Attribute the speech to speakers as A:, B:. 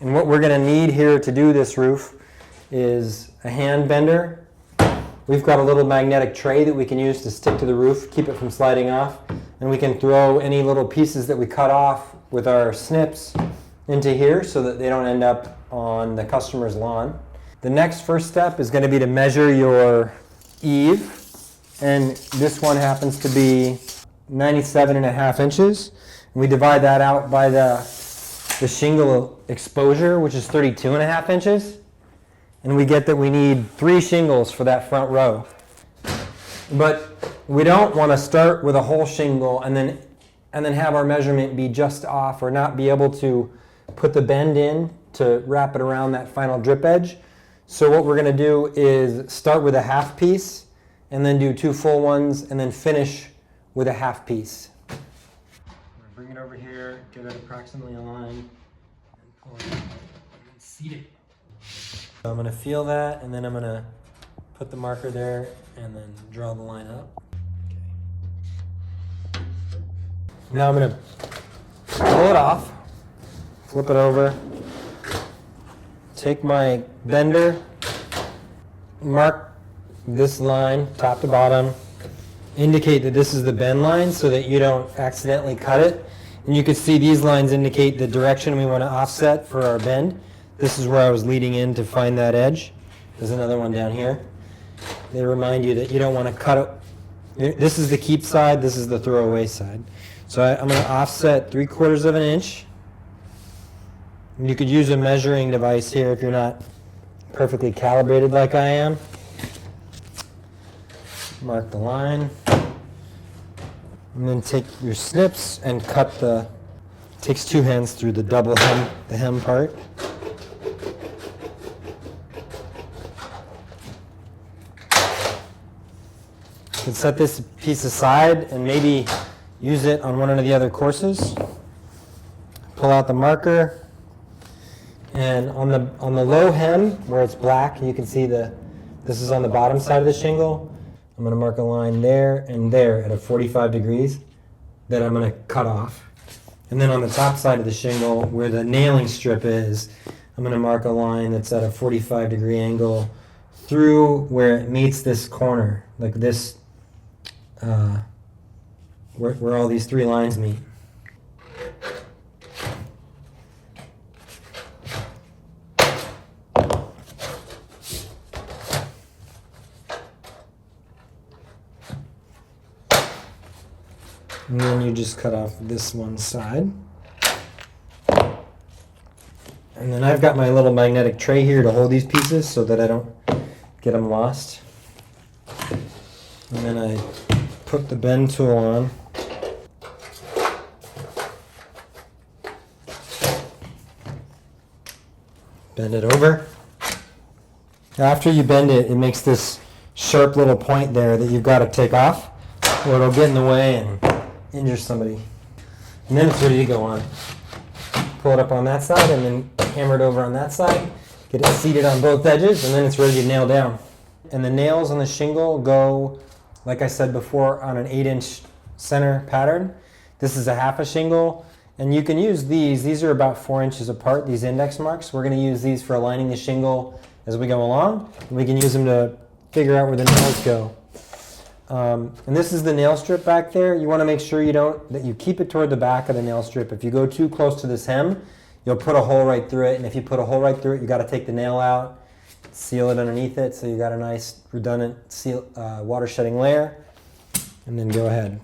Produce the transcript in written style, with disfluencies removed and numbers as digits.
A: And what we're going to need here to do this roof is a hand bender. We've got a little magnetic tray that we can use to stick to the roof, keep it from sliding off. And we can throw any little pieces that we cut off with our snips into here so that they don't end up on the customer's lawn. The next first step is going to be to measure your eave. And this one happens to be 97.5 inches. And we divide that out by the shingle exposure, which is 32.5 inches. And we get that we need 3 shingles for that front row. But we don't want to start with a whole shingle and then have our measurement be just off or not be able to put the bend in to wrap it around that final drip edge. So what we're going to do is start with a half piece and then do 2 full ones and then finish with a half piece. I'm going to bring it over here, get it approximately aligned, and pull it out and then seat it. So I'm going to feel that, and then I'm going to put the marker there and then draw the line up. Okay. Now I'm going to pull it off, flip it over, take my bender, mark this line top to bottom, indicate that this is the bend line so that you don't accidentally cut it. And you can see these lines indicate the direction we want to offset for our bend. This is where I was leading in to find that edge. There's another one down here. They remind you that you don't want to cut it. This is the keep side, this is the throwaway side. So I'm going to offset 3/4 of an inch. And you could use a measuring device here if you're not perfectly calibrated like I am. Mark the line. And then take your snips and cut the, takes 2 hands through the double hem, the hem part. You can set this piece aside and maybe use it on one of the other courses. Pull out the marker, and on the low hem where it's black, you can see this is on the bottom side of the shingle. I'm going to mark a line there and there at a 45 degrees that I'm going to cut off. And then on the top side of the shingle where the nailing strip is, I'm going to mark a line that's at a 45-degree angle through where it meets this corner, like this, where all these 3 lines meet. And then you just cut off this one side. And then I've got my little magnetic tray here to hold these pieces so that I don't get them lost. And then I put the bend tool on. Bend it over. After you bend it, it makes this sharp little point there that you've got to take off, or it'll get in the way and injure somebody. And then it's ready to go on. Pull it up on that side and then hammer it over on that side. Get it seated on both edges, and then it's ready to nail down. And the nails on the shingle go, like I said before, on an 8-inch center pattern. This is a half a shingle, and you can use these. These are about 4 inches apart, these index marks. We're going to use these for aligning the shingle as we go along. And we can use them to figure out where the nails go. And this is the nail strip back there. You want to make sure that you keep it toward the back of the nail strip. If you go too close to this hem, you'll put a hole right through it. And if you put a hole right through it, you got to take the nail out, seal it underneath it so you got a nice redundant water shedding layer, and then go ahead.